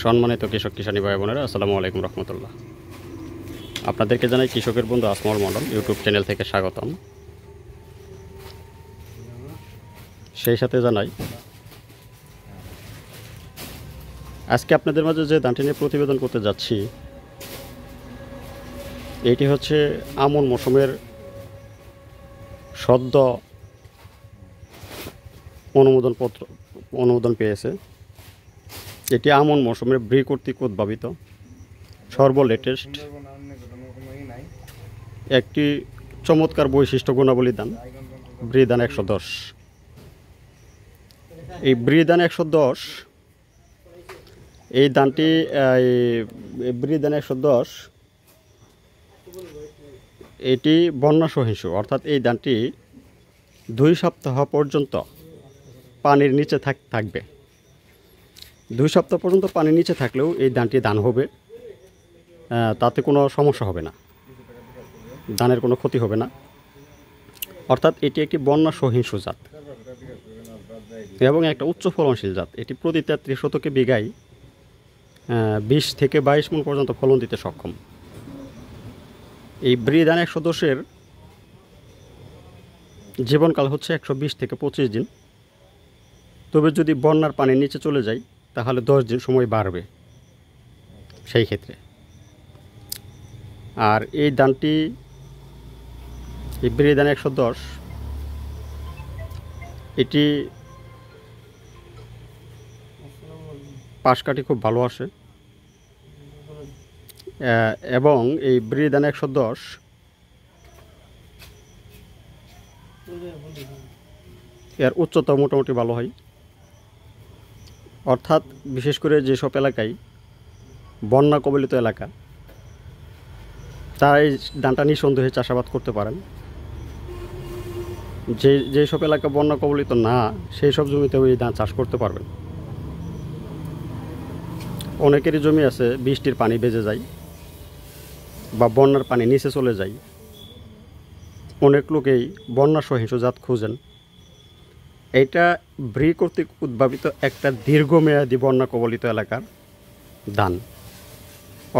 সম্মানিত কৃষক কিষানী ভাই বোনেরা, আসসালামু আলাইকুম রহমতুল্লাহ। আপনাদেরকে জানাই কৃষকের বন্ধু আসমল মণ্ডল ইউটিউব চ্যানেল থেকে স্বাগতম। সেই সাথে জানাই আজকে আপনাদের মাঝে যে ধানটি নিয়ে প্রতিবেদন করতে যাচ্ছি, এটি হচ্ছে আমন মৌসুমের সদ্য অনুমোদন পেয়েছে। এটি আমন মৌসুমের ব্রি কর্তৃক উদ্ভাবিত সর্ব লেটেস্ট একটি চমৎকার বৈশিষ্ট্য গুণাবলী ধান, ব্রি ধান 110। এই ব্রি ধান 110, এই ধানটি ব্রি ধান 110 এটি বন্যা সহিষ্ণু, অর্থাৎ এই ধানটি 2 সপ্তাহ পর্যন্ত পানির নিচে থাকবে। 2 সপ্তাহ পর্যন্ত পানির নিচে থাকলেও এই ধানটি ধান হবে, তাতে কোনো সমস্যা হবে না, ধানের কোনো ক্ষতি হবে না। অর্থাৎ এটি একটি বন্যা সহিষ্ণু জাত এবং একটা উচ্চ ফলনশীল জাত। এটি প্রতি 33 শতকে বিঘায় 20 থেকে 22 মণ পর্যন্ত ফলন দিতে সক্ষম। এই ব্রি ধান 110-এর জীবনকাল হচ্ছে 120 থেকে 25 দিন। তবে যদি বন্যার পানির নিচে চলে যায় তাহলে 10 দিন সময় বাড়বে সেই ক্ষেত্রে। আর এই ধানটি, এই ব্রি ধান 110, এটি পাশ কাটি খুব ভালো আসে এবং এই ব্রি ধান 110 এর উচ্চতা মোটামুটি ভালো হয়। অর্থাৎ বিশেষ করে যেসব এলাকায় বন্যা কবলিত এলাকা, তারা এই ধানটা নিঃসন্দেহে চাষাবাদ করতে পারেন। যেসব এলাকা বন্যা কবলিত না, সেই সব জমিতেও এই ধান চাষ করতে পারবেন। অনেকেরই জমি আছে বৃষ্টির পানি বেজে যায় বা বন্যার পানি নিচে চলে যায়। অনেক লোকেই বন্যা সহিষ্ণু জাত খুঁজেন। এটা ব্রি কর্তৃক উদ্ভাবিত একটা দীর্ঘমেয়াদী বন্যা কবলিত এলাকার ধান।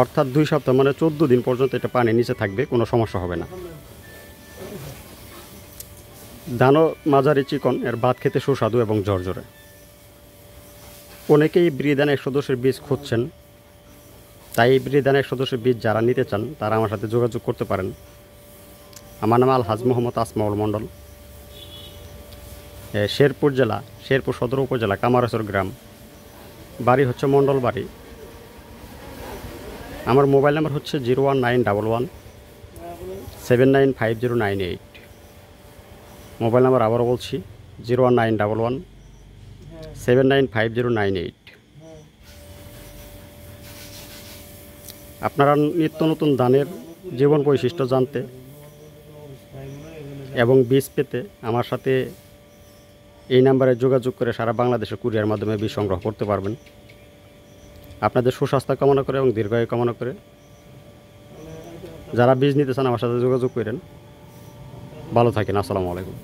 অর্থাৎ 2 সপ্তাহ মানে 14 দিন পর্যন্ত এটা পানি নিচে থাকবে, কোনো সমস্যা হবে না। ধানও মাঝারি চিকন, এর ভাত খেতে সুস্বাদু এবং ঝরঝরে। অনেকেই ব্রি ধান 110-এর বীজ খুঁজছেন, তাই এই ব্রি ধান 110-এর বীজ যারা নিতে চান তারা আমার সাথে যোগাযোগ করতে পারেন। আমার নাম আলহাজ মোহাম্মদ আসমাউল মণ্ডল, শেরপুর জেলা, শেরপুর সদর উপজেলা, কামারচর গ্রাম, বাড়ি হচ্ছে মণ্ডল বাড়ি। আমার মোবাইল নাম্বার হচ্ছে 01911 795098। মোবাইল নাম্বার আবারও বলছি 01911 795098। আপনারা নিত্য নতুন ধানের জীবন বৈশিষ্ট্য জানতে এবং বীজ পেতে আমার সাথে এই নাম্বারে যোগাযোগ করে সারা বাংলাদেশে কুরিয়ার মাধ্যমে বীজ সংগ্রহ করতে পারবেন। আপনাদের সুস্বাস্থ্য কামনা করে এবং দীর্ঘায়ু কামনা করে যারা বীজ নিতে চান আমার সাথে যোগাযোগ করেন। ভালো থাকেন। আসসালামু আলাইকুম।